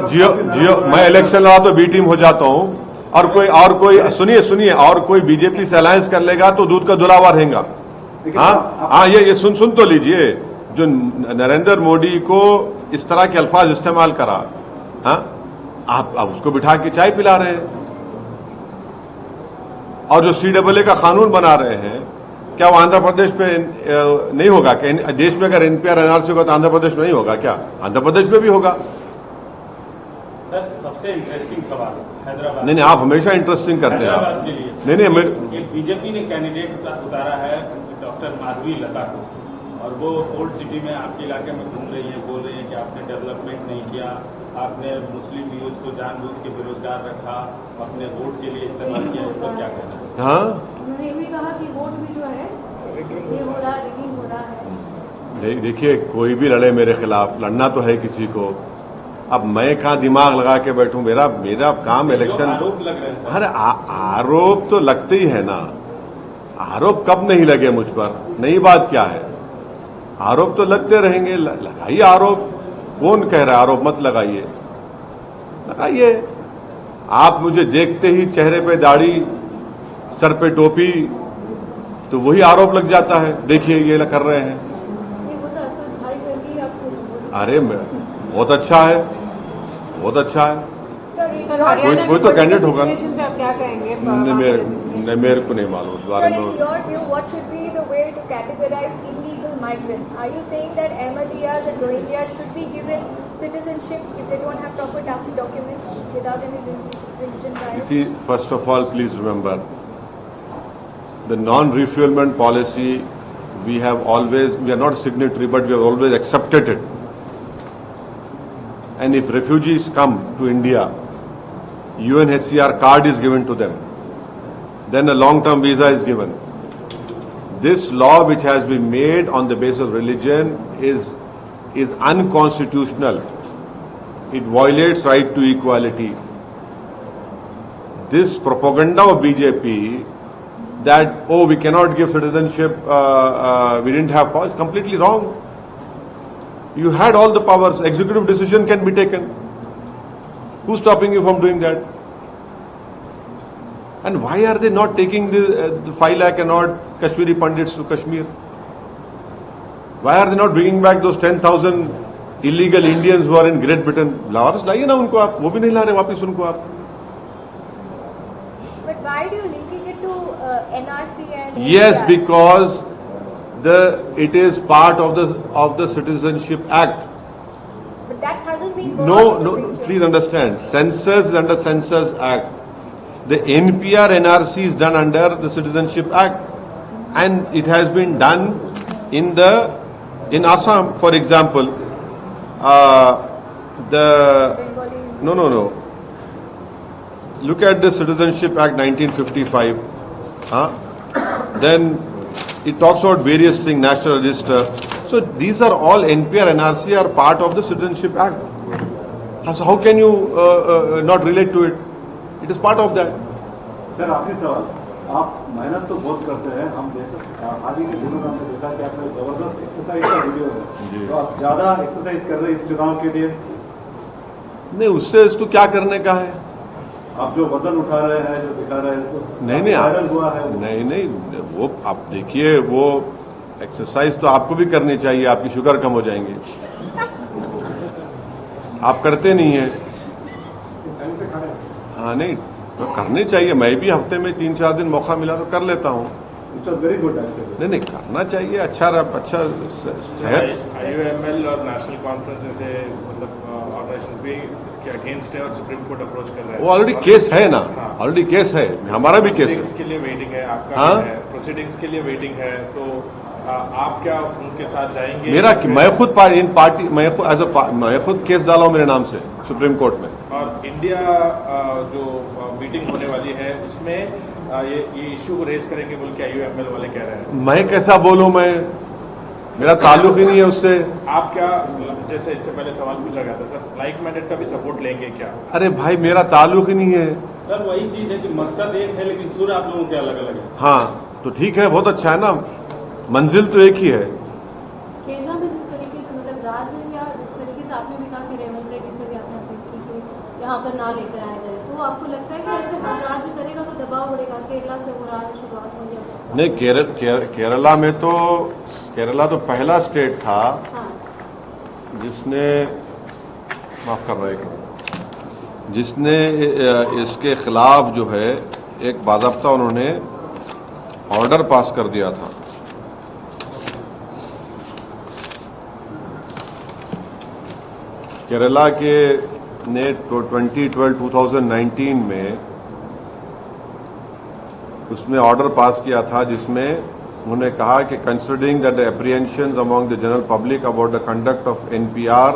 जियो मैं इलेक्शन लड़ा तो बी टीम हो जाता हूँ, और कोई सुनिए और कोई बीजेपी से अलायंस कर लेगा तो दूध का धुलावा रहेगा। हाँ, ये सुन तो लीजिए, जो नरेंद्र मोदी को इस तरह के अल्फाज इस्तेमाल करा, हाँ, आप उसको बिठा के चाय पिला रहे हैं। और जो CAA का कानून बना रहे हैं, क्या वो आंध्र प्रदेश पे नहीं होगा? कि देश में अगर NPR NRC होगा तो आंध्र प्रदेश में नहीं होगा क्या? आंध्र प्रदेश में भी होगा। सर, सबसे इंटरेस्टिंग सवाल हैदराबाद। नहीं, आप हमेशा इंटरेस्टिंग करते हैं। हैदराबाद के लिए नहीं, बीजेपी ने कैंडिडेट उतारा है डॉक्टर माधवी लता को, और वो ओल्ड सिटी में आपके इलाके में घूम रही है, बोल रही है कि आपने डेवलपमेंट नहीं किया, आपने मुस्लिम यूथ को जानबूझ के बेरोजगार रखा, अपने वोट के लिए इस्तेमाल किया। इस पर क्या कहना है? हाँ, उन्होंने ये भी कहा कि वोट भी जो है ये हो रहा है, रिगिंग हो रहा है। देखिए, कोई भी लड़े मेरे खिलाफ, लड़ना तो है किसी को। अब मैं कहाँ दिमाग लगा के बैठूं? मेरा काम इलेक्शन। आरोप लग रहे हैं। अरे आरोप तो लगते ही है ना। आरोप कब नहीं लगे मुझ पर? नई बात क्या है? आरोप तो लगते रहेंगे। लगाइए आरोप। कौन कह रहा है आरोप मत लगाइए? लगाइए। आप मुझे देखते ही चेहरे पे दाढ़ी, सर पे टोपी, तो वही आरोप लग जाता है। देखिए ये कर रहे हैं। अरे बहुत अच्छा है, बहुत अच्छा है। कोई तो कैंडिडेट होगा। आप क्या कहेंगे? मेरे को नहीं मालूम उस बारे में। In your view, what should be the way to categorize illegal migrants? Are you saying that Ahmadiyyas and Rohingyas should be given citizenship if they don't have proper documents without any religion bias? You see, first of all, please remember, the non-refoulement policy, we are not signatory, but we have always accepted it. And if refugees come to India, UNHCR card is given to them. Then a long-term visa is given. This law, which has been made on the basis of religion, is unconstitutional. It violates right to equality. This propaganda of BJP that, oh, we cannot give citizenship, we didn't have power, is completely wrong. You had all the powers. Executive decision can be taken. Who's stopping you from doing that? And why are they not taking the 5 lakh and odd Kashmiri Pandits to Kashmir? Why are they not bringing back those 10,000 illegal Indians who are in Great Britain? वापस लाइए ना उनको आप। वो भी नहीं ला रहे वापस उनको आप। But why do you linking it to NRC and? Yes, because it is part of the Citizenship Act. But that hasn't been. No. Please understand. Census is under Census Act. The NPR NRC is done under the Citizenship Act, and it has been done in Assam, for example. No. Look at the Citizenship Act 1955. Then it talks about various things, national register. So these are all NPR, NRC are part of the Citizenship Act. So how can you not relate to it? It is part of that. Sir, आखिरी सवाल। आप मेहनत तो बहुत करते हैं, हम हाल ही के दिनों में हमने देखा कि आपने जबरदस्त एक्सरसाइज का वीडियो है, तो आप ज्यादा एक्सरसाइज कर रहे हैं इस चुनाव के लिए? नहीं, उससे इसको क्या करने का है? आप जो वजन उठा रहे हैं, जो दिखा रहे हैं, तो नहीं वायरल हुआ है। नहीं, वो आप देखिए, वो एक्सरसाइज तो आपको भी करनी चाहिए, आपकी शुगर कम हो जाएंगे। आप करते नहीं हैं। हाँ, नहीं तो करनी चाहिए। मैं भी हफ्ते में 3-4 दिन मौका मिला तो कर लेता हूँ। Very good. नहीं, करना चाहिए। अच्छा सेहत। IUML और नेशनल कॉन्फ्रेंस जैसे मतलब ऑर्गेनाइजेशंस भी इसके अगेंस्ट है और सुप्रीम कोर्ट अप्रोच कर रहा है। वो ऑलरेडी केस है ना। ऑलरेडी केस है, हमारा भी केस है। के लिए वेटिंग है, आपका है प्रोसीडिंग्स के लिए वेटिंग है, तो आप क्या उनके साथ जाएंगे? मैं खुद केस डाला हूँ मेरे नाम से सुप्रीम कोर्ट में। और इंडिया जो मीटिंग होने वाली है उसमें ये इशू को रेस करेंगे बोल के IUML वाले कह रहे हैं। मैं कैसा बोलूं? मेरा ताल्लुक ही नहीं है उससे। आप क्या, जैसे इससे पहले सवाल पूछा गया था सर, लाइक माइंडेड का भी सपोर्ट लेंगे क्या? अरे भाई, मेरा ताल्लुक ही नहीं है। सर, वही चीज है कि मकसद एक है लेकिन सूर आप लोगों के अलग अलग है। हाँ, तो ठीक है, बहुत अच्छा है ना, मंजिल तो एक ही है। केरला में जिस तरीके से मतलब राज्य या जिस तरीके से आपने भी कहा कि रेवंत रेड्डी से भी आपने अपील की यहाँ पर ना लेकर आया जाए। तो आपको लगता है कि ऐसे हर राज्य करेगा तो दबाव बढ़ेगा? केरला से हो रहा है शुरुआत में। नहीं, केरला तो पहला स्टेट था हाँ, जिसने, माफ कर रहे हैं, जिसने इसके खिलाफ जो है एक बाज़ाब्ता उन्होंने ऑर्डर पास कर दिया था। केरला के ने 2019 में उसमें ऑर्डर पास किया था जिसमें उन्होंने कहा कि considering that the apprehensions among the general public about the conduct of NPR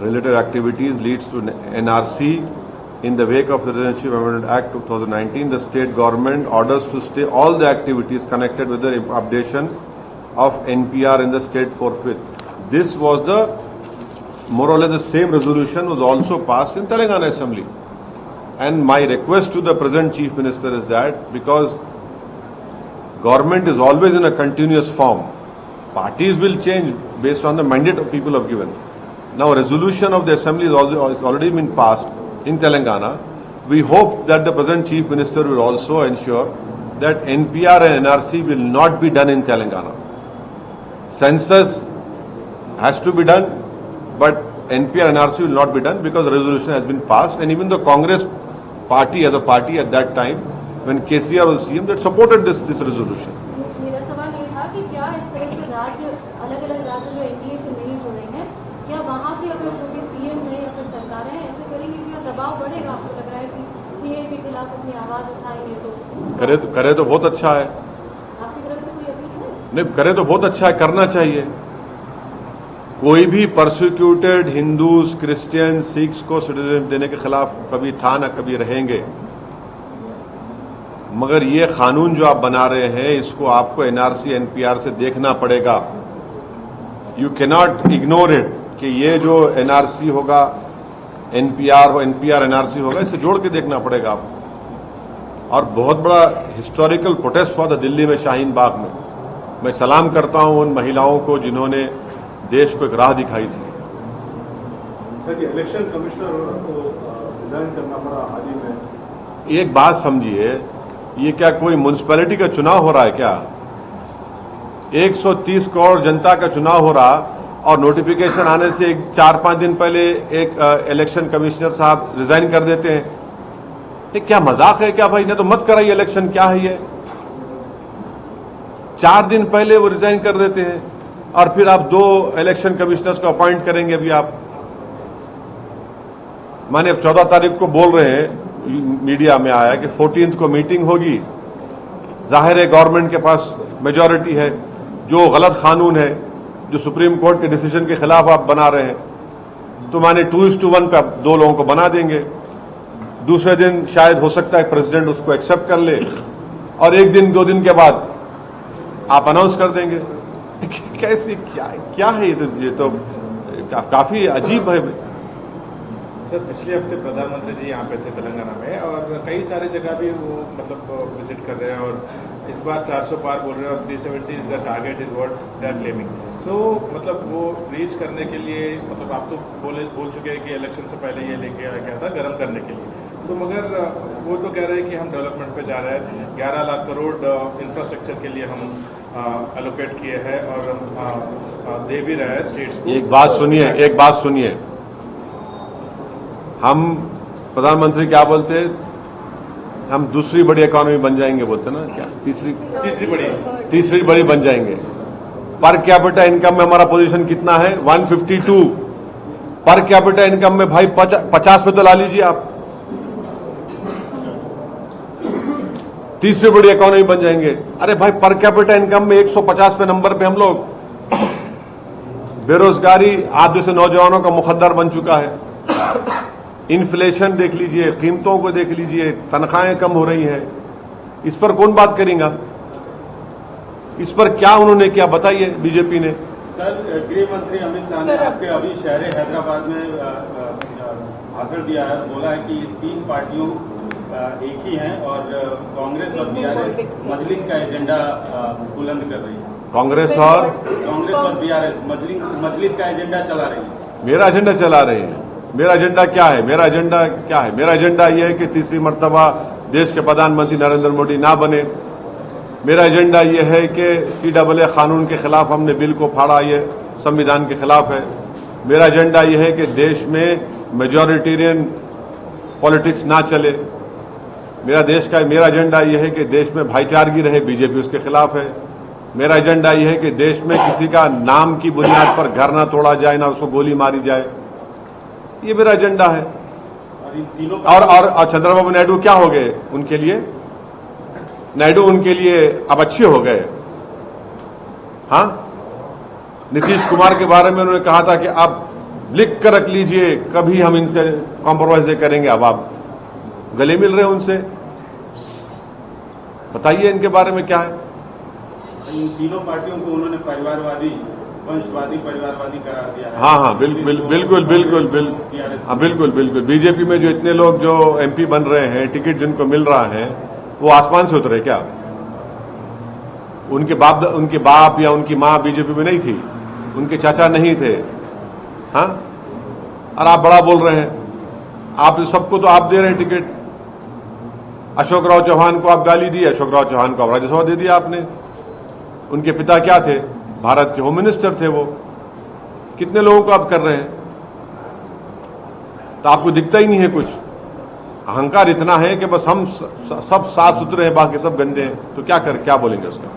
related activities leads to NRC. In the wake of the Citizenship Amendment Act 2019, the state government orders to stay all the activities connected with the updation of NPR in the state forthwith. This was the, more or less the same resolution was also passed in Telangana Assembly. And my request to the present Chief Minister is that, because government is always in a continuous form, parties will change based on the mandate of people have given. Now, a resolution of the assembly has already been passed in Telangana. We hope that the present chief minister will also ensure that NPR and NRC will not be done in Telangana. Census has to be done, but NPR and NRC will not be done because the resolution has been passed. And even the Congress party, as a party at that time, when KCR was CM, that supported this resolution. मेरा सवाल ये था कि क्या इस तरह से राज्य, अलग-अलग राज्य जो एनडीए से नहीं जुड़े हैं, क्या वहाँ के अगर जो भी सीएम है या फिर सरकारें हैं ऐसे करेंगे कि दबाव बढ़ेगा? आपको लग रहा है कि सीए के खिलाफ अपनी आवाज उठाएंगे तो करे तो बहुत अच्छा है। आपकी तरफ से कोई अपील नहीं, करे तो बहुत अच्छा है, करना चाहिए। कोई भी परसिक्यूटेड हिंदूज, क्रिश्चियन, सिख्स को सिटीजनशिप देने के खिलाफ कभी था ना कभी रहेंगे, मगर ये कानून जो आप बना रहे हैं इसको आपको एनआरसी एनपीआर से देखना पड़ेगा। यू कैनॉट इग्नोर इट कि ये जो एनआरसी होगा, एनपीआर एनआरसी होगा, इसे जोड़ के देखना पड़ेगा आपको। और बहुत बड़ा हिस्टोरिकल प्रोटेस्ट हुआ था दिल्ली में, शाहीन बाग में। मैं सलाम करता हूं उन महिलाओं को जिन्होंने देश को एक राह दिखाई थी। सर, इलेक्शन कमिश्नर को रिजाइन करना पड़ा हाल ही में। एक बात समझिए, ये क्या कोई म्युनिसिपैलिटी का चुनाव हो रहा है क्या? 130 करोड़ जनता का चुनाव हो रहा और नोटिफिकेशन आने से 4-5 दिन पहले एक इलेक्शन कमिश्नर साहब रिजाइन कर देते हैं। ये क्या मजाक है क्या भाई? ने तो मत कराइए इलेक्शन, क्या है ये? 4 दिन पहले वो रिजाइन कर देते हैं और फिर आप 2 इलेक्शन कमिश्नर्स को अपॉइंट करेंगे। अभी आप माने 14 तारीख को बोल रहे हैं, मीडिया में आया कि 14 को मीटिंग होगी। जाहिर है गवर्नमेंट के पास मेजॉरिटी है। जो गलत कानून है, जो सुप्रीम कोर्ट के डिसीजन के खिलाफ आप बना रहे हैं, तो माने 2:1 पे आप 2 लोगों को बना देंगे। दूसरे दिन शायद हो सकता है प्रेसिडेंट उसको एक्सेप्ट कर ले और 1 दिन 2 दिन के बाद आप अनाउंस कर देंगे। कैसे क्या है ये तो काफी अजीब है। सर, पिछले हफ्ते प्रधानमंत्री जी यहाँ पे थे तेलंगाना में और कई सारे जगह भी वो मतलब विजिट कर रहे हैं और इस बार 400 पार बोल रहे हैं और 370 is the target is what they are claiming. So मतलब वो रीच करने के लिए, मतलब आप तो बोल चुके हैं कि इलेक्शन से पहले ये लेके आया गया था गर्म करने के लिए, तो मगर वो तो कह रहे हैं कि हम डेवलपमेंट पे जा रहे हैं। 11 लाख करोड़ इंफ्रास्ट्रक्चर के लिए हम एलोकेट किए हैं और दे भी रहे हैं स्टेट्स को। एक बात सुनिए, हम प्रधानमंत्री क्या बोलते हैं? हम दूसरी बड़ी इकोनॉमी बन जाएंगे बोलते ना, क्या तीसरी बड़ी बन जाएंगे। पर कैपिटा इनकम में हमारा पोजीशन कितना है? 152 पर कैपिटा इनकम में। भाई 50 पे तो ला लीजिए आप, तीसरी बड़ी इकोनॉमी बन जाएंगे। अरे भाई पर कैपिटा इनकम में 150 पे नंबर पे हम लोग। बेरोजगारी आप जैसे नौजवानों का मुखद्दर बन चुका है। इन्फ्लेशन देख लीजिए, कीमतों को देख लीजिए, तनख्वाहें कम हो रही हैं। इस पर कौन बात करेगा? इस पर क्या उन्होंने क्या बताइए बीजेपी ने? सर, गृह मंत्री अमित शाह ने आपके अभी शहर हैदराबाद में भाषण दिया है, बोला है कि 3 पार्टियों एक ही हैं और कांग्रेस और बीआरएस मजलिस का एजेंडा बुलंद कर रही है। कांग्रेस और बीआरएस मजलिस का एजेंडा चला रही है। मेरा एजेंडा चला रहे हैं। मेरा एजेंडा क्या है? मेरा एजेंडा क्या है? मेरा एजेंडा यह है कि तीसरी मर्तबा देश के प्रधानमंत्री नरेंद्र मोदी ना बने। मेरा एजेंडा यह है कि CAA कानून के खिलाफ हमने बिल को फाड़ा, ये संविधान के खिलाफ है। मेरा एजेंडा यह है कि देश में मेजॉरिटेरियन पॉलिटिक्स ना चले। मेरा एजेंडा यह है कि देश में भाईचारगी रहे, बीजेपी उसके खिलाफ है। मेरा एजेंडा यह है कि देश में किसी का नाम की बुनियाद पर घर ना तोड़ा जाए, ना उसको गोली मारी जाए। ये मेरा एजेंडा है। और इन तीनों और चंद्रबाबू नायडू क्या हो गए उनके लिए? नायडू उनके लिए अब अच्छे हो गए। हाँ, नीतीश कुमार के बारे में उन्होंने कहा था कि आप लिख कर रख लीजिए, कभी हम इनसे कॉम्प्रोमाइज नहीं करेंगे। अब आप गले मिल रहे हैं उनसे। बताइए इनके बारे में क्या है? इन तीनों पार्टियों को उन्होंने परिवारवादी, वंशवादी, परिवारवादी करार दिया है। हाँ, बिल्कुल। बीजेपी में जो इतने लोग जो MP बन रहे हैं, टिकट जिनको मिल रहा है, वो आसमान से उतरे क्या? उनके बाप या उनकी माँ बीजेपी में नहीं थी, उनके चाचा नहीं थे। हाँ, और आप बड़ा बोल रहे हैं। आप सबको तो आप दे रहे हैं टिकट। अशोक राव चौहान को आप गाली दी, अशोक राव चौहान को आप राज्यसभा दे दिया आपने। उनके पिता क्या थे? भारत के होम मिनिस्टर थे वो। कितने लोगों को आप कर रहे हैं? तो आपको दिखता ही नहीं है कुछ। अहंकार इतना है कि बस हम सब साफ सुथरे हैं, बाकी सब गंदे हैं। तो क्या बोलेंगे उसका?